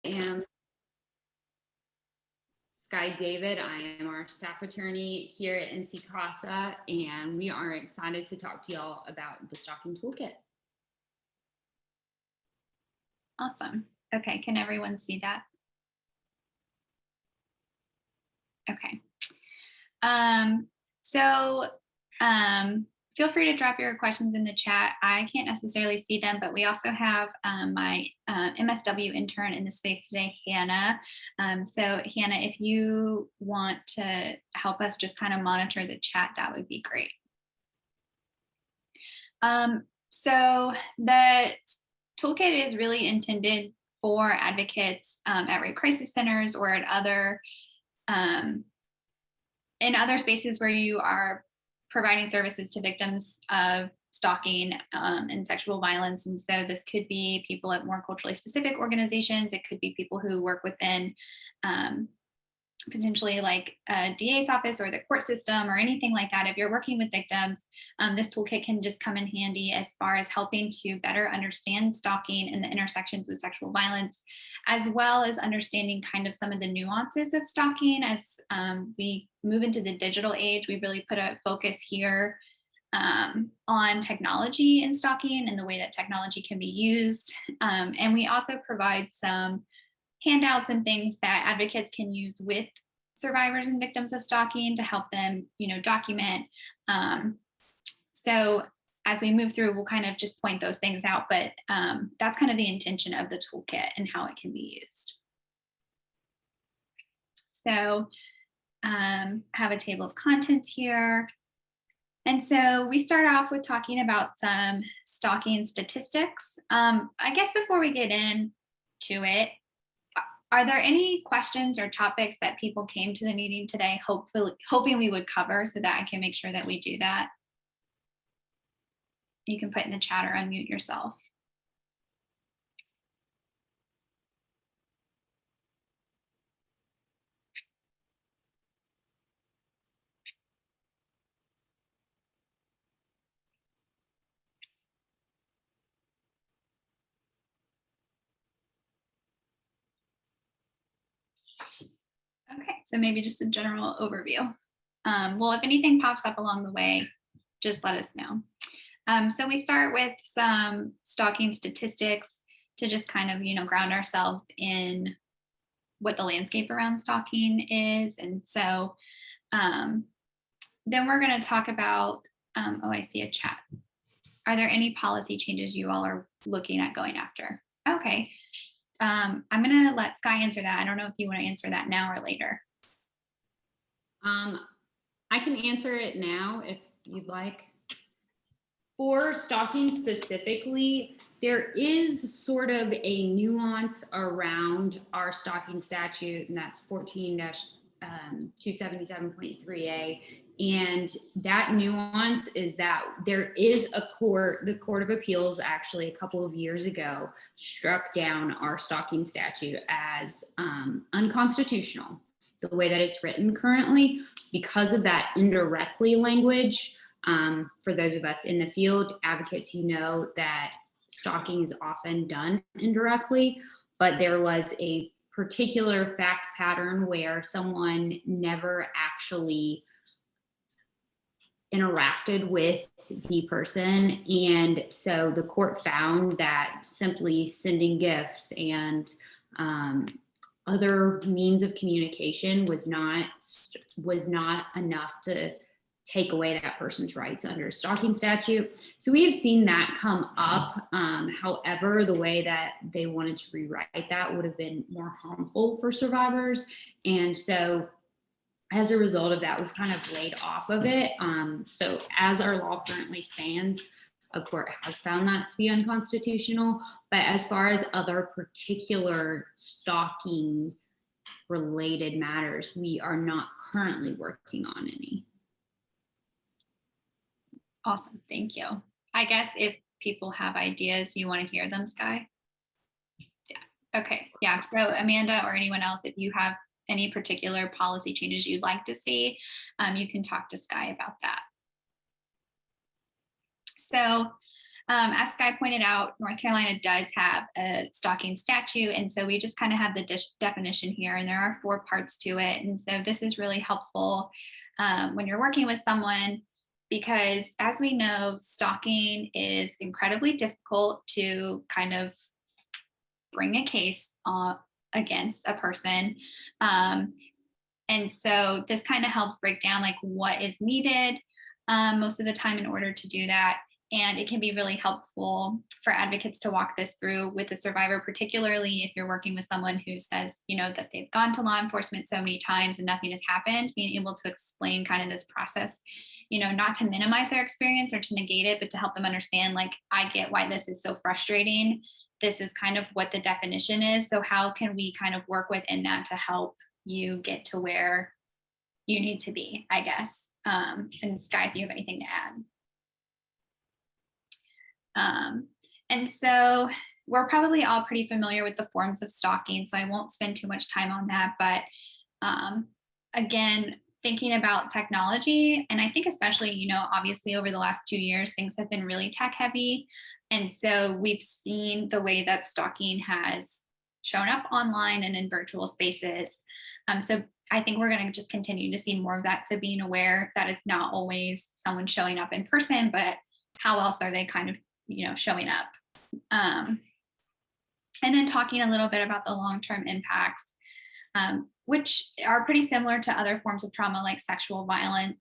am Sky David. I am our staff attorney here at NC CASA, and we are excited to talk to y'all about the Stalking ToolKit. Awesome. Okay, can everyone see that? Okay. Feel free to drop your questions in the chat. I can't necessarily see them, but we also have my MSW intern in the space today, Hannah. So Hannah, if you want to help us just kind of monitor the chat, that would be great. So the toolkit is really intended for advocates at rape crisis centers or at other in other spaces where you are providing services to victims of stalking and sexual violence. And so this could be people at more culturally specific organizations. It could be people who work within potentially like a DA's office or the court system or anything like that. If you're working with victims, this toolkit can just come in handy as far as helping to better understand stalking and the intersections with sexual violence, as well as understanding kind of some of the nuances of stalking. As we move into the digital age, we really put a focus here on technology in stalking and the way that technology can be used. And we also provide some handouts and things that advocates can use with survivors and victims of stalking to help them, document. So as we move through, we'll kind of just point those things out, but that's kind of the intention of the toolkit and how it can be used. So I have a table of contents here. And so we start off with talking about some stalking statistics. I guess before we get into it, are there any questions or topics that people came to the meeting today hoping we would cover so that I can make sure that we do that? You can put in the chat or unmute yourself. Okay, so maybe just a general overview. Well, if anything pops up along the way, just let us know. So we start with some stalking statistics to just kind of, ground ourselves in what the landscape around stalking is. And so then we're going to talk about, oh, I see a chat. Are there any policy changes you all are looking at going after? Okay. I'm going to let Sky answer that. I don't know if you want to answer that now or later. I can answer it now if you'd like. For stalking specifically, there is sort of a nuance around our stalking statute, and that's 14-277.3a. And that nuance is that there is a court, the Court of Appeals actually a couple of years ago struck down our stalking statute as unconstitutional, the way that it's written currently, because of that indirectly language. For those of us in the field, advocates, that stalking is often done indirectly, but there was a particular fact pattern where someone never actually interacted with the person. And so the court found that simply sending gifts and other means of communication was not enough to take away that person's rights under a stalking statute. So we have seen that come up. However, the way that they wanted to rewrite that would have been more harmful for survivors. And so as a result of that, we've kind of laid off of it. So as our law currently stands, a court has found that to be unconstitutional. But as far as other particular stalking related matters, we are not currently working on any. Awesome, thank you. I guess if people have ideas, you want to hear them, Sky? Yeah, okay, yeah. So Amanda or anyone else, if you have any particular policy changes you'd like to see, you can talk to Sky about that. So As Sky pointed out, North Carolina does have a stalking statute. And so we just kind of have the definition here, and there are 4 parts to it. And so this is really helpful when you're working with someone, because as we know, stalking is incredibly difficult to kind of bring a case against a person. And so this kind of helps break down like what is needed most of the time in order to do that. And it can be really helpful for advocates to walk this through with the survivor, particularly if you're working with someone who says, you know, that they've gone to law enforcement so many times and nothing has happened, being able to explain kind of this process, you know, not to minimize their experience or to negate it, but to help them understand, like, I get why this is so frustrating. This is kind of what the definition is. So how can we kind of work within that to help you get to where you need to be, I guess. And Sky, if you have anything to add. And so we're probably all pretty familiar with the forms of stalking, so I won't spend too much time on that. But again, thinking about technology, and I think especially, you know, obviously over the last 2 years, things have been really tech heavy. And so we've seen the way that stalking has shown up online and in virtual spaces. So I think we're going to just continue to see more of that. So being aware that it's not always someone showing up in person, but how else are they kind of, you know, showing up? And then talking a little bit about the long-term impacts, which are pretty similar to other forms of trauma like sexual violence.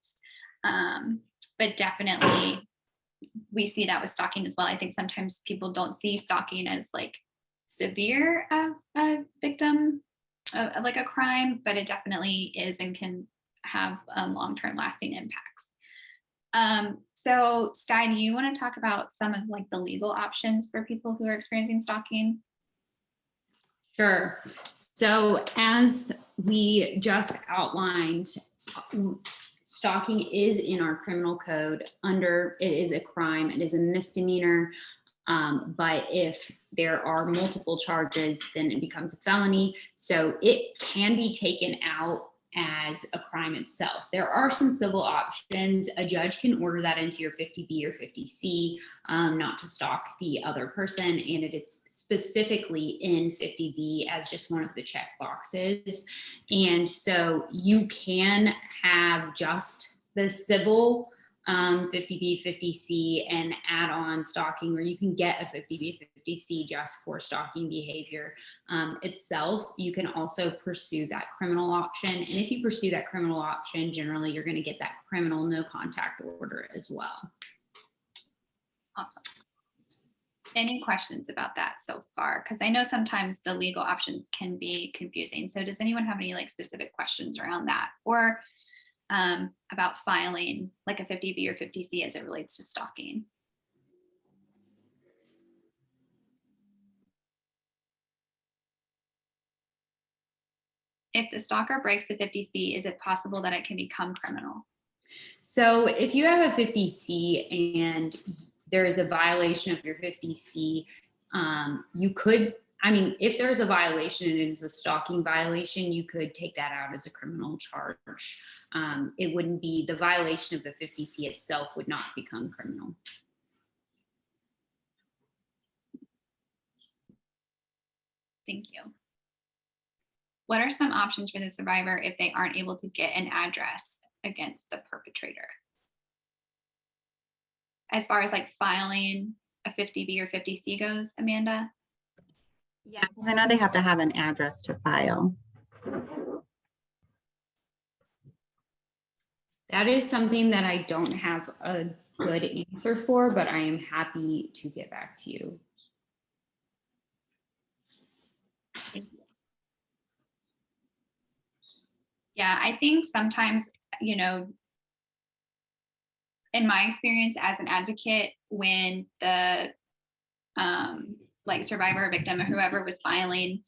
But definitely we see that with stalking as well. I think sometimes people don't see stalking as like severe of a victim, like a crime, but it definitely is and can have long-term lasting impacts. So Sky, do you want to talk about some of like the legal options for people who are experiencing stalking? Sure. So as we just outlined, stalking is in our criminal code it is a crime, it is a misdemeanor. But if there are multiple charges, then it becomes a felony. So it can be taken out as a crime itself. There are some civil options. A judge can order that into your 50B or 50C, not to stalk the other person. And it is specifically in 50B as just one of the check boxes. And so you can have just the civil 50B, 50C and add on stalking, or you can get a 50B, 50C just for stalking behavior itself. You can also pursue that criminal option. And if you pursue that criminal option, generally you're going to get that criminal no contact order as well. Awesome. Any questions about that so far? Because I know sometimes the legal options can be confusing. So does anyone have any like specific questions around that, or about filing like a 50B or 50C as it relates to stalking? If the stalker breaks the 50C, is it possible that it can become criminal? So if you have a 50C and there is a violation of your 50C, you could, I mean, if there's a violation and it is a stalking violation, you could take that out as a criminal charge. It wouldn't be, the violation of the 50C itself would not become criminal. Thank you. What are some options for the survivor if they aren't able to get an address against the perpetrator? As far as like filing a 50B or 50C goes, Amanda? Yeah, because I know they have to have an address to file. That is something that I don't have a good answer for, but I am happy to get back to you. Thank you. Yeah, I think sometimes, you know, in my experience as an advocate, when the like survivor or victim or whoever was filing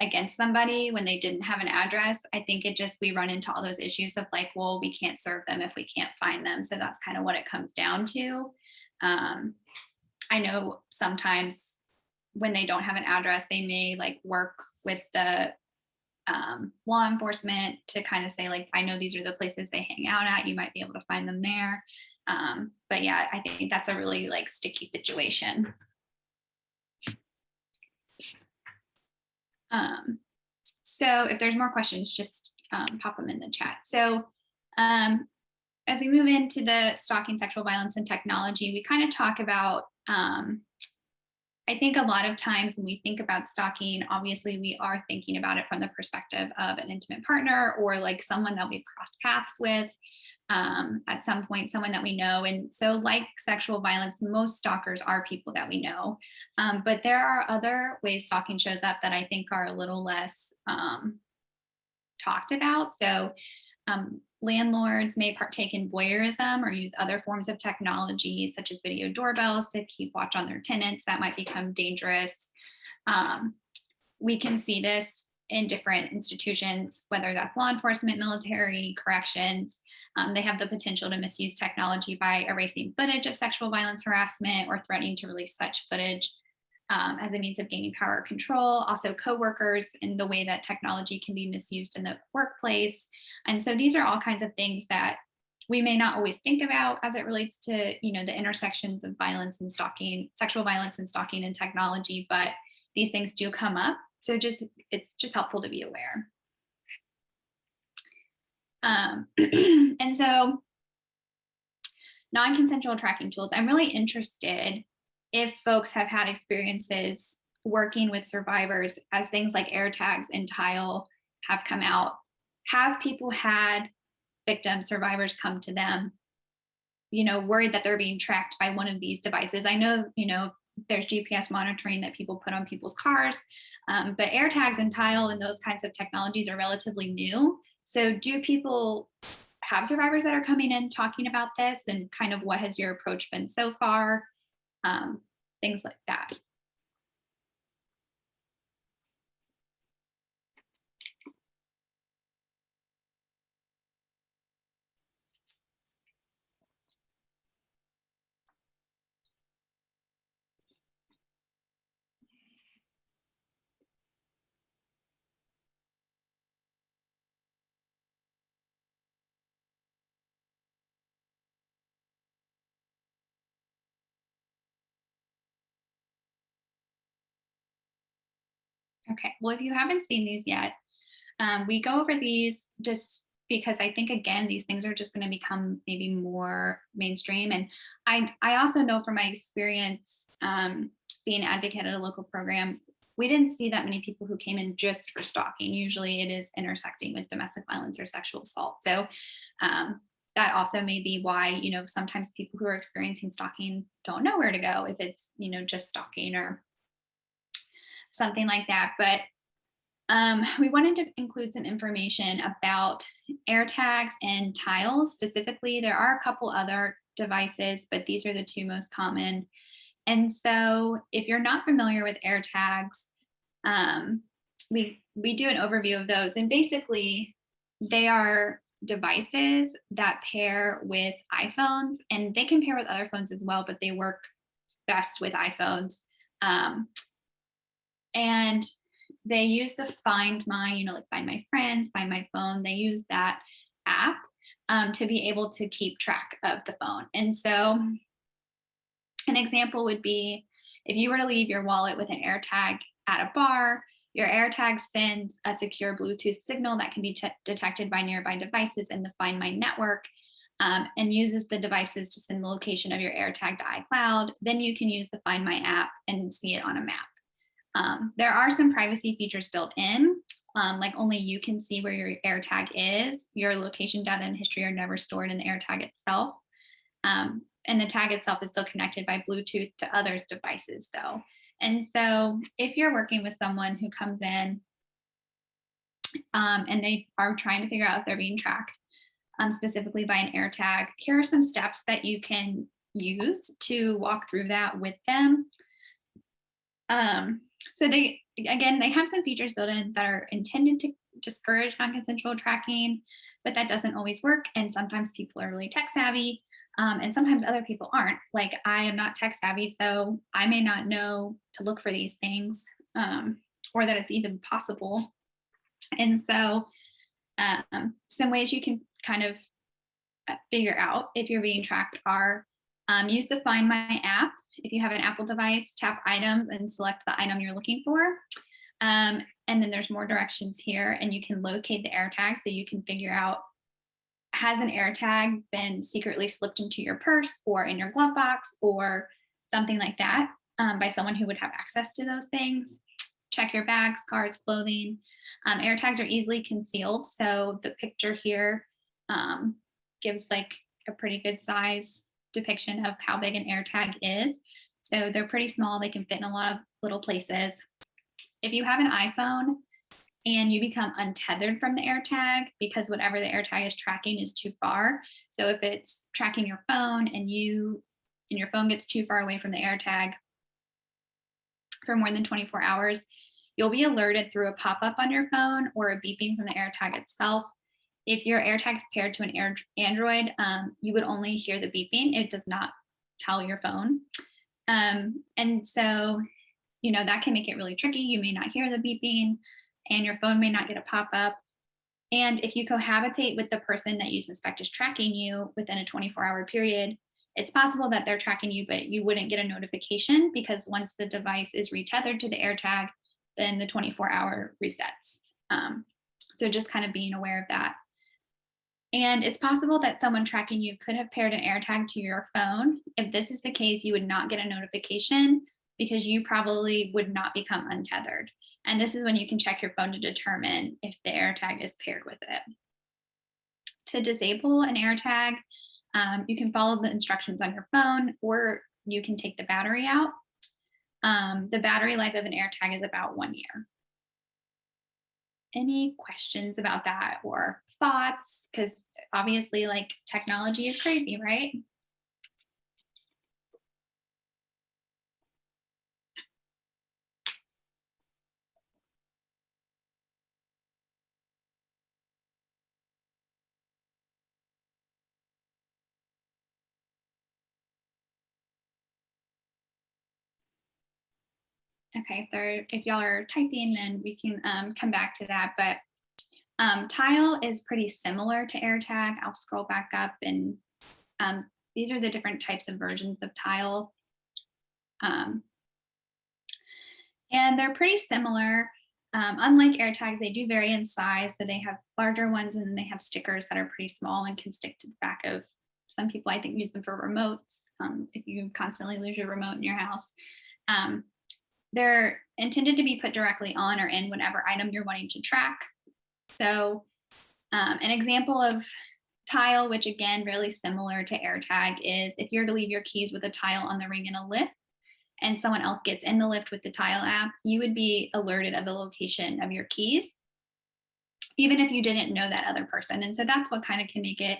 against somebody when they didn't have an address, I think we run into all those issues of like, well, we can't serve them if we can't find them. So that's kind of what it comes down to. I know sometimes when they don't have an address, they may like work with the law enforcement to kind of say like, I know these are the places they hang out at, you might be able to find them there. But yeah, I think that's a really like sticky situation. So if there's more questions, just pop them in the chat. So as we move into the stalking, sexual violence, and technology, we kind of talk about, I think a lot of times when we think about stalking, obviously we are thinking about it from the perspective of an intimate partner or like someone that we've crossed paths with at some point, someone that we know. And so like sexual violence, most stalkers are people that we know. But there are other ways stalking shows up that I think are a little less talked about. So landlords may partake in voyeurism or use other forms of technology, such as video doorbells, to keep watch on their tenants. That might become dangerous. We can see this in different institutions, whether that's law enforcement, military, corrections. They have the potential to misuse technology by erasing footage of sexual violence, harassment, or threatening to release such footage as a means of gaining power or control. Also coworkers and the way that technology can be misused in the workplace. And so these are all kinds of things that we may not always think about as it relates to, you know, the intersections of violence and stalking, sexual violence and stalking and technology, but these things do come up. So it's just helpful to be aware. And so non-consensual tracking tools, I'm really interested if folks have had experiences working with survivors as things like air tags and tile have come out. Have people had victims, survivors come to them, you know, worried that they're being tracked by one of these devices? I know, you know, there's GPS monitoring that people put on people's cars, but air tags and tile and those kinds of technologies are relatively new. So do people have survivors that are coming in talking about this, and kind of what has your approach been so far? Things like that. Okay, well, if you haven't seen these yet, we go over these just because I think, again, these things are just going to become maybe more mainstream. And I also know from my experience being an advocate at a local program, we didn't see that many people who came in just for stalking. Usually it is intersecting with domestic violence or sexual assault. So that also may be why, you know, sometimes people who are experiencing stalking don't know where to go if it's, you know, just stalking or something like that. But we wanted to include some information about air tags and tiles. Specifically, there are a couple other devices, but these are the two most common. And so if you're not familiar with air tags, we do an overview of those. And basically, they are devices that pair with iPhones, and they can pair with other phones as well, but they work best with iPhones. And they use the Find My, you know, like Find My Friends, Find My Phone. They use that app to be able to keep track of the phone. And so an example would be if you were to leave your wallet with an AirTag at a bar, your AirTag sends a secure Bluetooth signal that can be detected by nearby devices in the Find My network, and uses the devices to send the location of your AirTag to iCloud. Then you can use the Find My app and see it on a map. There are some privacy features built in, like only you can see where your AirTag is. Your location data and history are never stored in the AirTag itself. And the tag itself is still connected by Bluetooth to others' devices though. And so if you're working with someone who comes in and they are trying to figure out if they're being tracked, specifically by an AirTag, here are some steps that you can use to walk through that with them. So they have some features built in that are intended to discourage non-consensual tracking, but that doesn't always work. And sometimes people are really tech savvy, and sometimes other people aren't. Like I am not tech savvy, so I may not know to look for these things, or that it's even possible. And so some ways you can kind of figure out if you're being tracked are use the Find My app. If you have an Apple device, tap items and select the item you're looking for. And then there's more directions here, and you can locate the AirTag so you can figure out, has an AirTag been secretly slipped into your purse or in your glove box or something like that by someone who would have access to those things. Check your bags, cards, clothing. AirTags are easily concealed. So the picture here gives like a pretty good size depiction of how big an AirTag is. So they're pretty small. They can fit in a lot of little places. If you have an iPhone and you become untethered from the AirTag because whatever the AirTag is tracking is too far. So if it's tracking your phone and your phone gets too far away from the AirTag for more than 24 hours, you'll be alerted through a pop-up on your phone or a beeping from the AirTag itself. If your AirTag is paired to an Android, you would only hear the beeping. It does not tell your phone. And so, that can make it really tricky. You may not hear the beeping and your phone may not get a pop-up. And if you cohabitate with the person that you suspect is tracking you within a 24-hour period, it's possible that they're tracking you, but you wouldn't get a notification because once the device is retethered to the AirTag, then the 24-hour resets. So just kind of being aware of that. And it's possible that someone tracking you could have paired an AirTag to your phone. If this is the case, you would not get a notification because you probably would not become untethered. And this is when you can check your phone to determine if the AirTag is paired with it. To disable an AirTag, you can follow the instructions on your phone, or you can take the battery out. The battery life of an AirTag is about 1 year. Any questions about that or thoughts? Because obviously, like, technology is crazy, right? Okay, if y'all are typing, then we can come back to that. But Tile is pretty similar to AirTag. I'll scroll back up, and these are the different types of versions of Tile. And they're pretty similar. Unlike AirTags, they do vary in size. So they have larger ones, and then they have stickers that are pretty small and can stick to the back of, some people I think use them for remotes. If you constantly lose your remote in your house. They're intended to be put directly on or in whatever item you're wanting to track. So an example of Tile, which again, really similar to AirTag, is if you're to leave your keys with a Tile on the ring in a lift and someone else gets in the lift with the Tile app, you would be alerted of the location of your keys, even if you didn't know that other person. And so that's what kind of can make it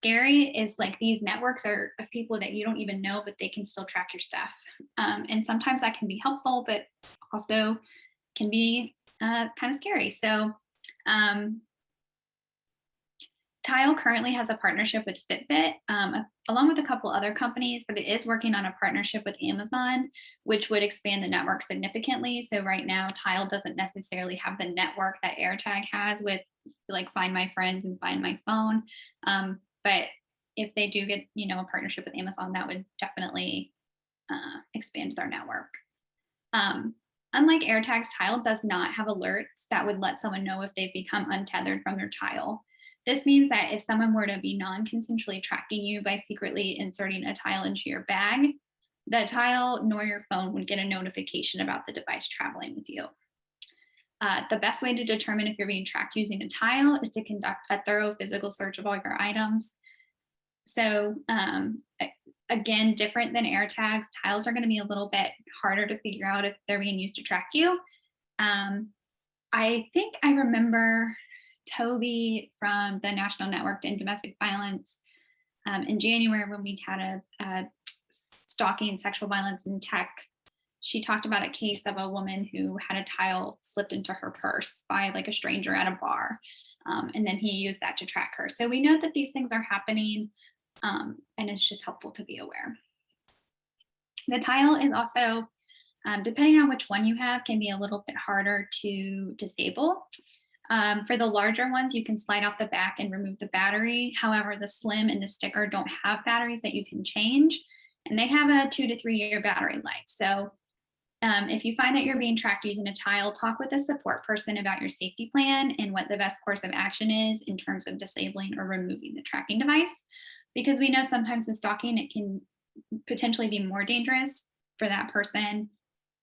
scary, is like these networks are of people that you don't even know, but they can still track your stuff. And sometimes that can be helpful, but also can be kind of scary. So Tile currently has a partnership with Fitbit, along with a couple other companies, but it is working on a partnership with Amazon, which would expand the network significantly. So right now, Tile doesn't necessarily have the network that AirTag has with like Find My Friends and Find My Phone. But if they do get, a partnership with Amazon, that would definitely expand their network. Unlike AirTags, Tile does not have alerts that would let someone know if they've become untethered from their Tile. This means that if someone were to be non-consensually tracking you by secretly inserting a Tile into your bag, the Tile nor your phone would get a notification about the device traveling with you. The best way to determine if you're being tracked using a Tile is to conduct a thorough physical search of all your items. So again, different than AirTags, Tiles are going to be a little bit harder to figure out if they're being used to track you. I think I remember Toby from the National Network to End Domestic Violence in January, when we had a stalking sexual violence in tech. She talked about a case of a woman who had a Tile slipped into her purse by like a stranger at a bar. And then he used that to track her. So we know that these things are happening, and it's just helpful to be aware. The Tile is also, depending on which one you have, can be a little bit harder to disable. For the larger ones, you can slide off the back and remove the battery. However, the slim and the sticker don't have batteries that you can change, and they have a 2 to 3 year battery life. So if you find that you're being tracked using a tile, talk with a support person about your safety plan and what the best course of action is in terms of disabling or removing the tracking device. Because we know sometimes with stalking, it can potentially be more dangerous for that person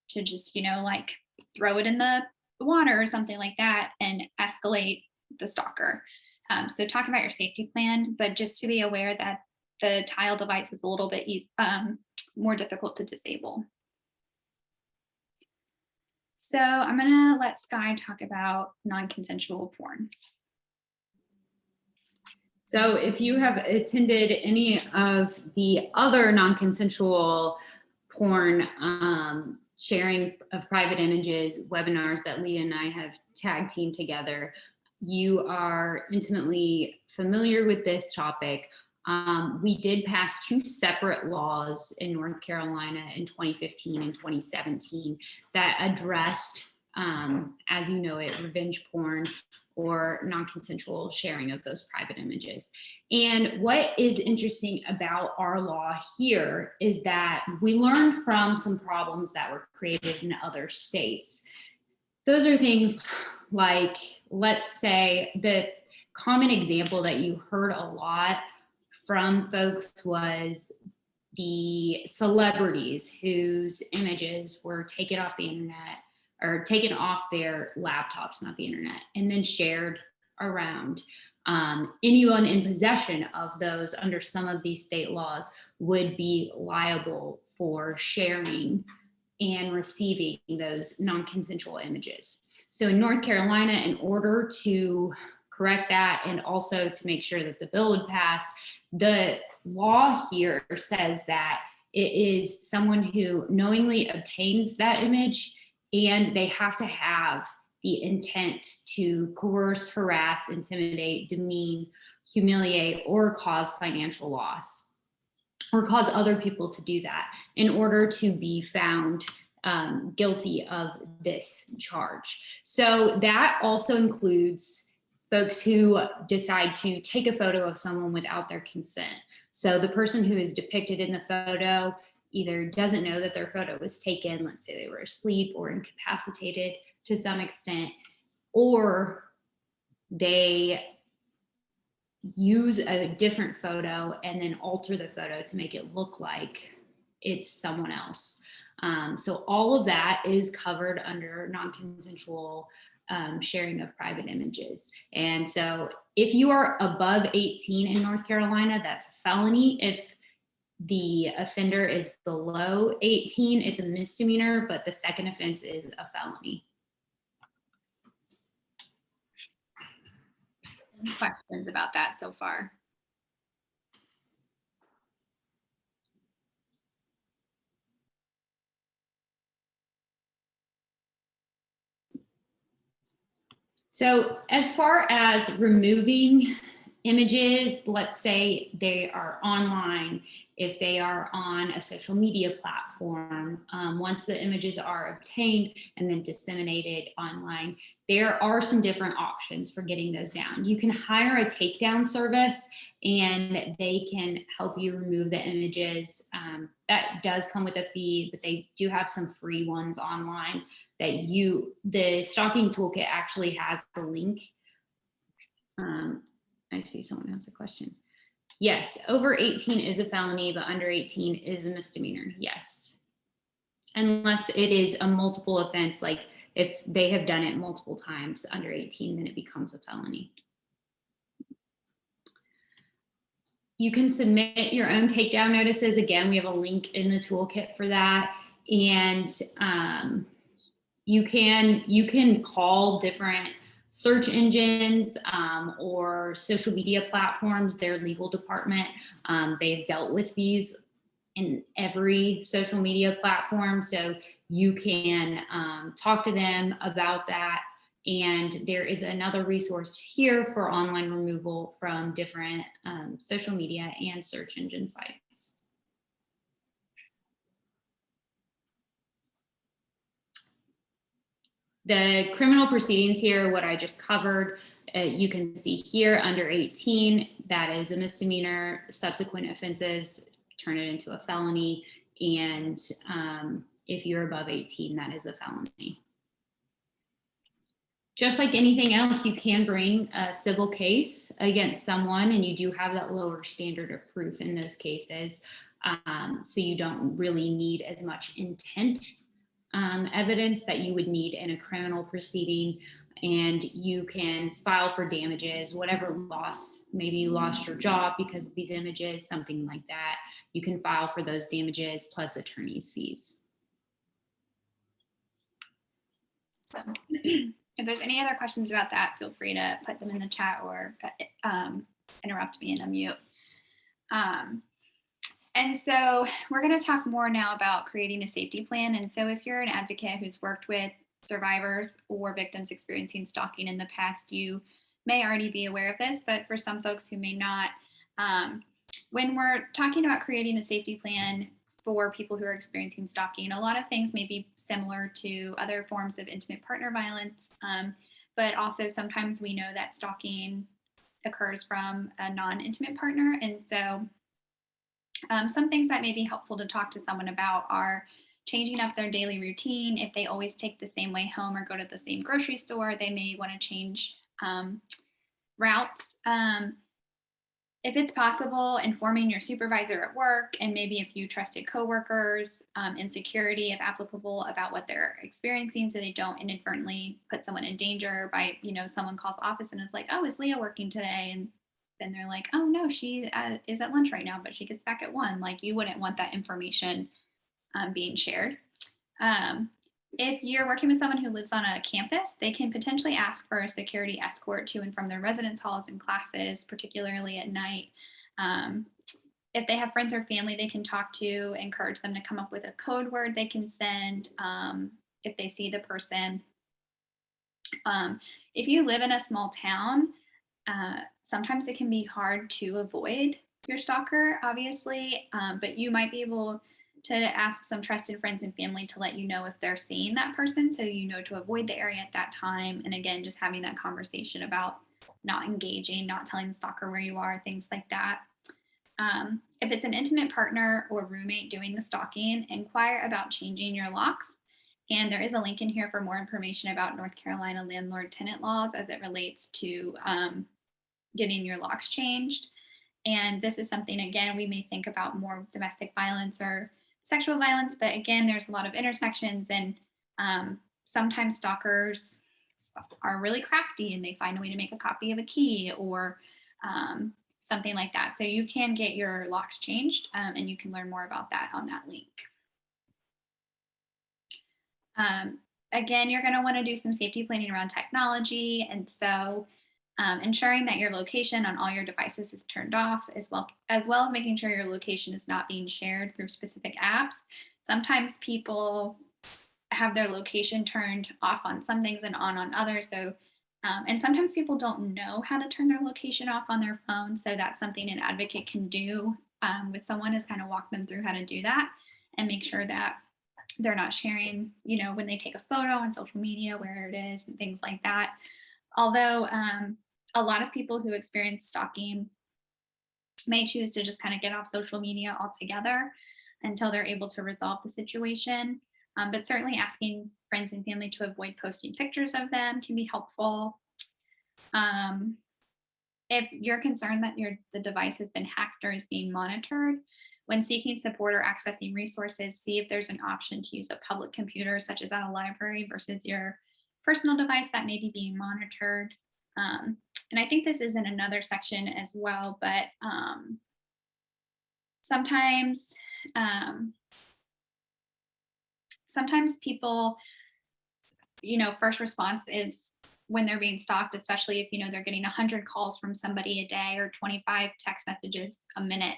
to just, like throw it in the water or something like that and escalate the stalker. So talk about your safety plan, but just to be aware that the tile device is a little bit more difficult to disable. So I'm gonna let Sky talk about non-consensual porn. So if you have attended any of the other non-consensual porn sharing of private images webinars that Leah and I have tag teamed together, you are intimately familiar with this topic. We did pass 2 separate laws in North Carolina in 2015 and 2017 that addressed, as you know it, revenge porn or non-consensual sharing of those private images. And what is interesting about our law here is that we learned from some problems that were created in other states. Those are things like, let's say, the common example that you heard a lot from folks was the celebrities whose images were taken off the internet or taken off their laptops, not the internet, and then shared around. Anyone in possession of those under some of these state laws would be liable for sharing and receiving those non-consensual images. So in North Carolina, in order to correct that and also to make sure that the bill would pass, the law here says that it is someone who knowingly obtains that image, and they have to have the intent to coerce, harass, intimidate, demean, humiliate, or cause financial loss, or cause other people to do that in order to be found guilty of this charge. So that also includes folks who decide to take a photo of someone without their consent. So the person who is depicted in the photo either doesn't know that their photo was taken, let's say they were asleep or incapacitated to some extent, or they use a different photo and then alter the photo to make it look like it's someone else. So all of that is covered under non-consensual sharing of private images. And so if you are above 18 in North Carolina, that's a felony. If the offender is below 18, it's a misdemeanor, but the second offense is a felony. Any questions about that so far? So as far as removing images, let's say they are online, if they are on a social media platform, once the images are obtained and then disseminated online, there are some different options for getting those down. You can hire a takedown service and they can help you remove the images. That does come with a fee, but they do have some free ones online that the Stalking ToolKit actually has the link. I see someone has a question. Yes, over 18 is a felony, but under 18 is a misdemeanor. Yes. Unless it is a multiple offense, like if they have done it multiple times under 18, then it becomes a felony. You can submit your own takedown notices. Again, we have a link in the toolkit for that. And you can call different search engines or social media platforms, their legal department. They've dealt with these in every social media platform. So you can talk to them about that. And there is another resource here for online removal from different social media and search engine sites. The criminal proceedings here, what I just covered, you can see here under 18, that is a misdemeanor. Subsequent offenses turn it into a felony. And if you're above 18, that is a felony. Just like anything else, you can bring a civil case against someone, and you do have that lower standard of proof in those cases. So you don't really need as much intent evidence that you would need in a criminal proceeding. And you can file for damages, whatever loss, maybe you lost your job because of these images, something like that. You can file for those damages plus attorney's fees. So if there's any other questions about that, feel free to put them in the chat or interrupt me and unmute. And so we're going to talk more now about creating a safety plan. And so if you're an advocate who's worked with survivors or victims experiencing stalking in the past, you may already be aware of this, but for some folks who may not, when we're talking about creating a safety plan for people who are experiencing stalking, a lot of things may be similar to other forms of intimate partner violence, but also sometimes we know that stalking occurs from a non-intimate partner. And so some things that may be helpful to talk to someone about are changing up their daily routine. If they always take the same way home or go to the same grocery store, they may want to change routes. If it's possible, informing your supervisor at work and maybe a few trusted coworkers in security, if applicable, about what they're experiencing, so they don't inadvertently put someone in danger by, someone calls office and is like, oh, is Leah working today? And then they're like, oh no, she is at lunch right now, but she gets back at 1. Like, you wouldn't want that information being shared. If you're working with someone who lives on a campus, they can potentially ask for a security escort to and from their residence halls and classes, particularly at night. If they have friends or family they can talk to, encourage them to come up with a code word they can send if they see the person. If you live in a small town, sometimes it can be hard to avoid your stalker, obviously, but you might be able to ask some trusted friends and family to let you know if they're seeing that person, so you know to avoid the area at that time. And again, just having that conversation about not engaging, not telling the stalker where you are, things like that. If it's an intimate partner or roommate doing the stalking, inquire about changing your locks. And there is a link in here for more information about North Carolina landlord-tenant laws as it relates to getting your locks changed. And this is something, again, we may think about more domestic violence or sexual violence, but again, there's a lot of intersections, and sometimes stalkers are really crafty and they find a way to make a copy of a key or something like that. So you can get your locks changed, and you can learn more about that on that link. Again, you're going to want to do some safety planning around technology, and so ensuring that your location on all your devices is turned off, as well as making sure your location is not being shared through specific apps. Sometimes people have their location turned off on some things and on others. So, and sometimes people don't know how to turn their location off on their phone. So that's something an advocate can do with someone, is kind of walk them through how to do that and make sure that they're not sharing, when they take a photo on social media, where it is and things like that. Although a lot of people who experience stalking may choose to just kind of get off social media altogether until they're able to resolve the situation. But certainly asking friends and family to avoid posting pictures of them can be helpful. If you're concerned that the device has been hacked or is being monitored, when seeking support or accessing resources, see if there's an option to use a public computer, such as at a library, versus your personal device that may be being monitored. And I think this is in another section as well, but sometimes people, first response is when they're being stalked, especially if, they're getting 100 calls from somebody a day or 25 text messages a minute.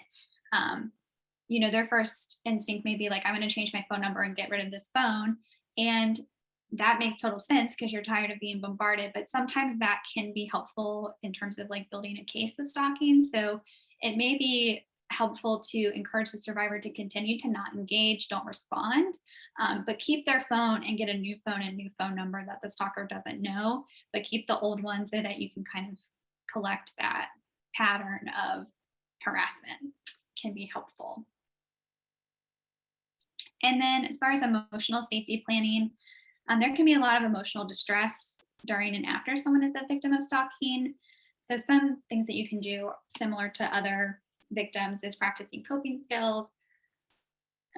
Their first instinct may be like, I'm going to change my phone number and get rid of this phone. And that makes total sense because you're tired of being bombarded, but sometimes that can be helpful in terms of like building a case of stalking. So it may be helpful to encourage the survivor to continue to not engage, don't respond, but keep their phone and get a new phone and new phone number that the stalker doesn't know, but keep the old one so that you can kind of collect that pattern of harassment. Can be helpful. And then as far as emotional safety planning, there can be a lot of emotional distress during and after someone is a victim of stalking. So some things that you can do similar to other victims is practicing coping skills,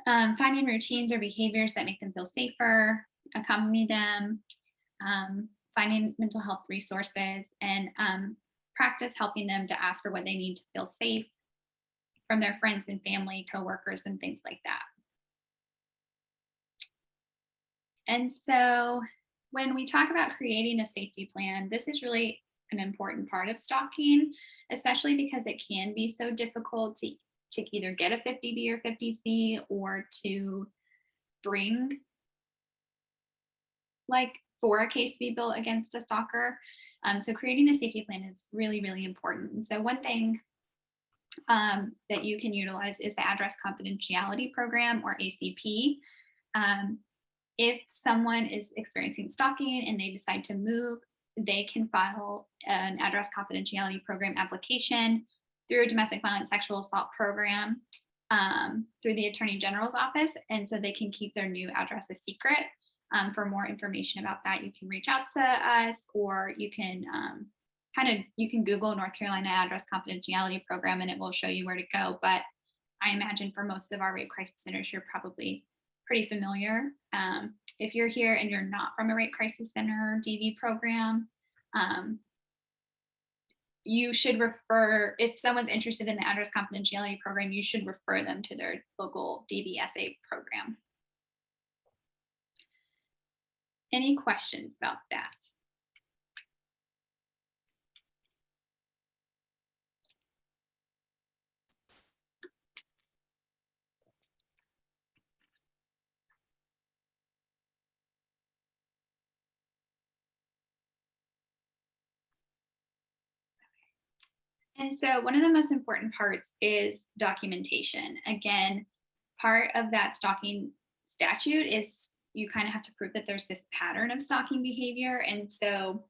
finding routines or behaviors that make them feel safer, accompany them, finding mental health resources, and practice helping them to ask for what they need to feel safe from their friends and family, coworkers, and things like that. And so when we talk about creating a safety plan, this is really an important part of stalking, especially because it can be so difficult to either get a 50B or 50C or to bring, like, for a case to be built against a stalker. So creating a safety plan is really, really important. And so one thing that you can utilize is the Address Confidentiality Program, or ACP. If someone is experiencing stalking and they decide to move, they can file an Address Confidentiality Program application through a domestic violence sexual assault program through the Attorney General's office. And so they can keep their new address a secret. For more information about that, you can reach out to us, or you can you can Google North Carolina Address Confidentiality Program and it will show you where to go. But I imagine for most of our rape crisis centers, you're probably pretty familiar. If you're here and you're not from a rape crisis center DV program, you should refer, if someone's interested in the Address Confidentiality Program, you should refer them to their local DVSA program. Any questions about that? And so one of the most important parts is documentation. Again, part of that stalking statute is you kind of have to prove that there's this pattern of stalking behavior. And so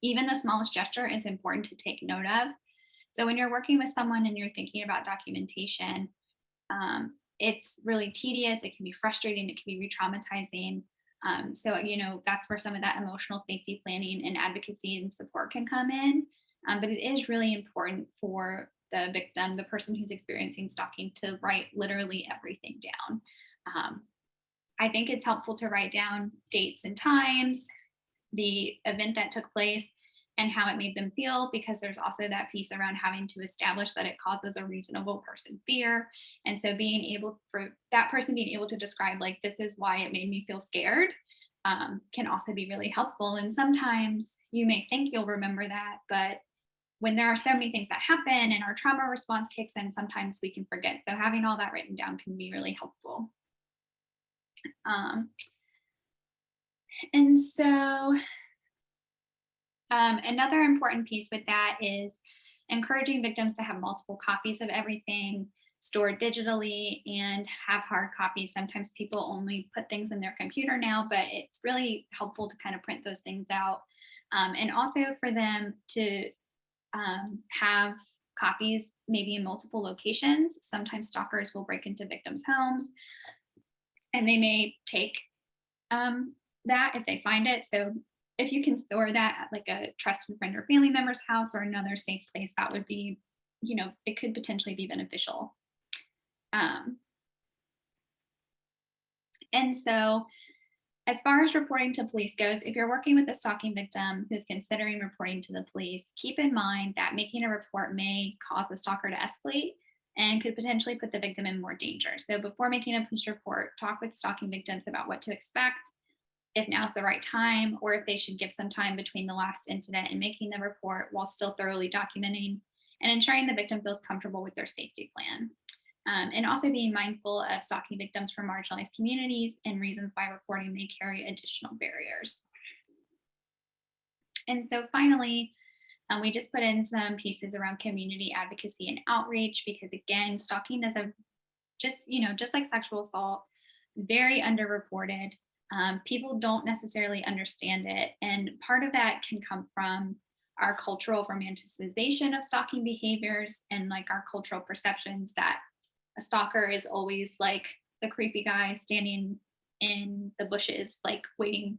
even the smallest gesture is important to take note of. So when you're working with someone and you're thinking about documentation, it's really tedious. It can be frustrating. It can be re-traumatizing. So, that's where some of that emotional safety planning and advocacy and support can come in. But it is really important for the victim, the person who's experiencing stalking, to write literally everything down. I think it's helpful to write down dates and times, the event that took place, and how it made them feel, because there's also that piece around having to establish that it causes a reasonable person fear. And so for that person being able to describe, like, this is why it made me feel scared, can also be really helpful. And sometimes you may think you'll remember that, but when there are so many things that happen and our trauma response kicks in, sometimes we can forget. So having all that written down can be really helpful. And so another important piece with that is encouraging victims to have multiple copies of everything stored digitally and have hard copies. Sometimes people only put things in their computer now, but it's really helpful to kind of print those things out. And also for them to have copies maybe in multiple locations. Sometimes stalkers will break into victims' homes and they may take that if they find it. So if you can store that at like a trusted friend or family member's house or another safe place, that would be, it could potentially be beneficial. And so as far as reporting to police goes, if you're working with a stalking victim who's considering reporting to the police, keep in mind that making a report may cause the stalker to escalate and could potentially put the victim in more danger. So before making a police report, talk with stalking victims about what to expect, if now's the right time, or if they should give some time between the last incident and making the report while still thoroughly documenting and ensuring the victim feels comfortable with their safety plan. And also being mindful of stalking victims from marginalized communities and reasons why reporting may carry additional barriers. And so finally, We just put in some pieces around community advocacy and outreach because again, stalking is a just like sexual assault, very underreported. People don't necessarily understand it. And part of that can come from our cultural romanticization of stalking behaviors and like our cultural perceptions that a stalker is always like the creepy guy standing in the bushes, like waiting,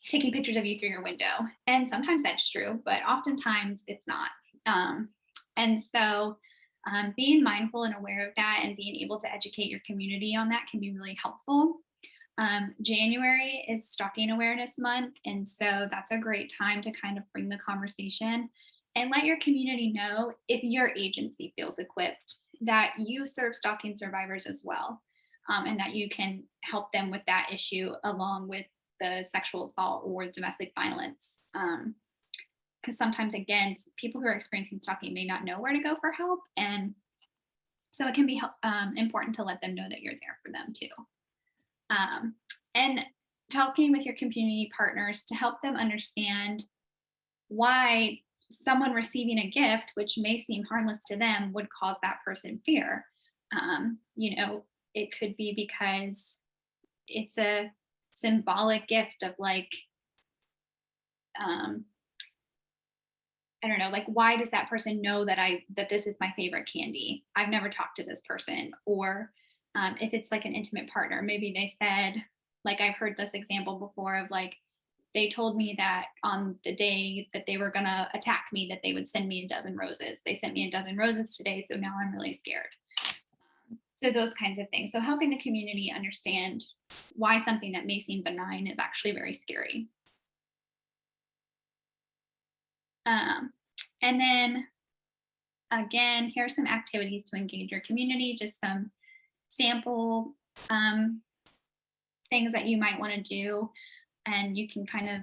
taking pictures of you through your window. And sometimes that's true, but oftentimes it's not. And so being mindful and aware of that and being able to educate your community on that can be really helpful. January is Stalking Awareness Month. And so that's a great time to kind of bring the conversation and let your community know if your agency feels equipped that you serve stalking survivors as well, and that you can help them with that issue along with the sexual assault or domestic violence. Because sometimes, again, people who are experiencing stalking may not know where to go for help. And so it can be important to let them know that you're there for them too. And talking with your community partners to help them understand why someone receiving a gift, which may seem harmless to them, would cause that person fear. It could be because it's a symbolic gift of like, I don't know, like, why does that person know that this is my favorite candy? I've never talked to this person. Or if it's like an intimate partner, maybe they said, like, I've heard this example before of like, they told me that on the day that they were going to attack me, that they would send me a dozen roses. They sent me a dozen roses today. So now I'm really scared. So those kinds of things. So helping the community understand why something that may seem benign is actually very scary. And then again, here are some activities to engage your community, just some sample things that you might want to do. And you can kind of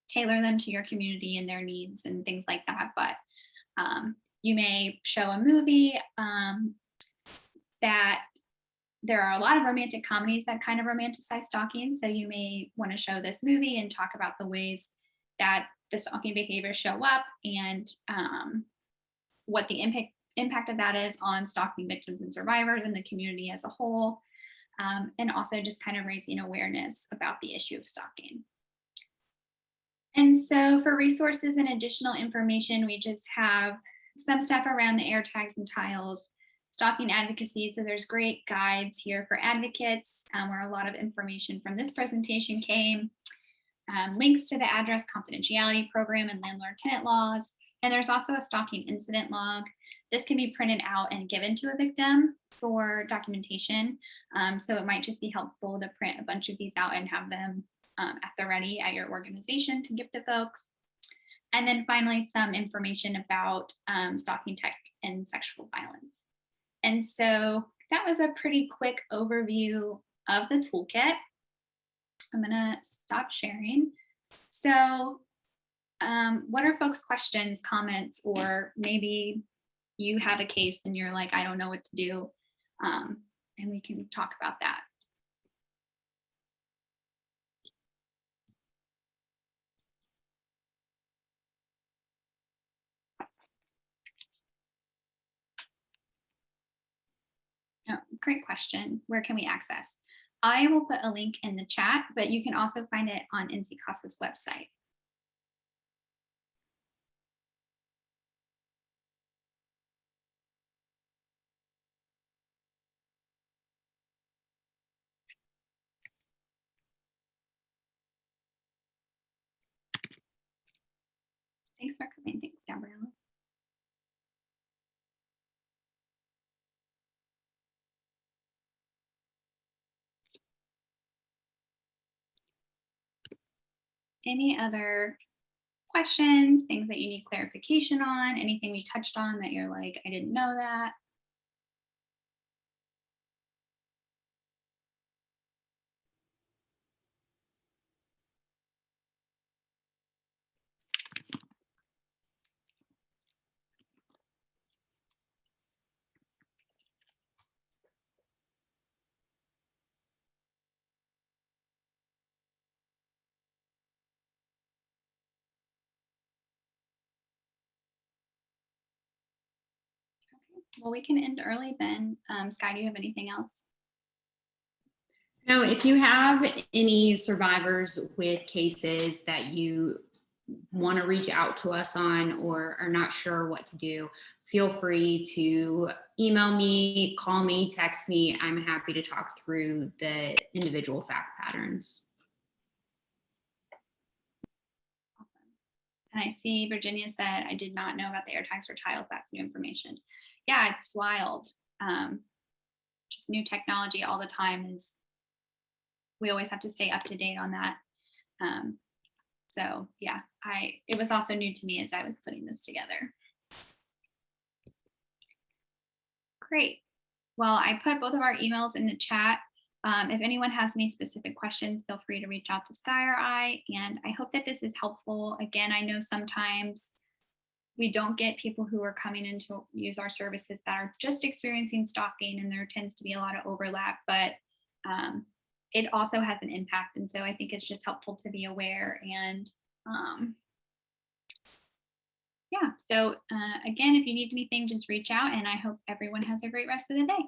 tailor them to your community and their needs and things like that. But you may show a movie that there are a lot of romantic comedies that kind of romanticize stalking. So you may want to show this movie and talk about the ways that the stalking behaviors show up and what the impact of that is on stalking victims and survivors and the community as a whole. And also just kind of raising awareness about the issue of stalking. And so for resources and additional information, we just have some stuff around the air tags and tiles, stalking advocacy. So there's great guides here for advocates where a lot of information from this presentation came, links to the address confidentiality program and landlord-tenant laws. And there's also a stalking incident log. This can be printed out and given to a victim for documentation. So it might just be helpful to print a bunch of these out and have them at the ready at your organization to give to folks. And then finally, some information about stalking tech and sexual violence. And so that was a pretty quick overview of the toolkit. I'm gonna stop sharing. So what are folks' questions, comments, or maybe you have a case and you're like, I don't know what to do, and we can talk about that. Oh, great question. Where can we access? I will put a link in the chat, but you can also find it on NC CASA's website. Thanks for coming. Thanks, Gabriella. Any other questions, things that you need clarification on, anything we touched on that you're like, I didn't know that? Well, we can end early then. Sky, do you have anything else? Now, if you have any survivors with cases that you want to reach out to us on or are not sure what to do, feel free to email me, call me, text me. I'm happy to talk through the individual fact patterns. And I see Virginia said, I did not know about the air tags for tiles. That's new information. Yeah, it's wild. Just new technology all the time is, we always have to stay up to date on that. So yeah, it was also new to me as I was putting this together. Great. Well, I put both of our emails in the chat. If anyone has any specific questions, feel free to reach out to Sky or I, and I hope that this is helpful. Again, I know sometimes we don't get people who are coming in to use our services that are just experiencing stalking, and there tends to be a lot of overlap, but it also has an impact. And so I think it's just helpful to be aware. And yeah, so again, if you need anything, just reach out, and I hope everyone has a great rest of the day.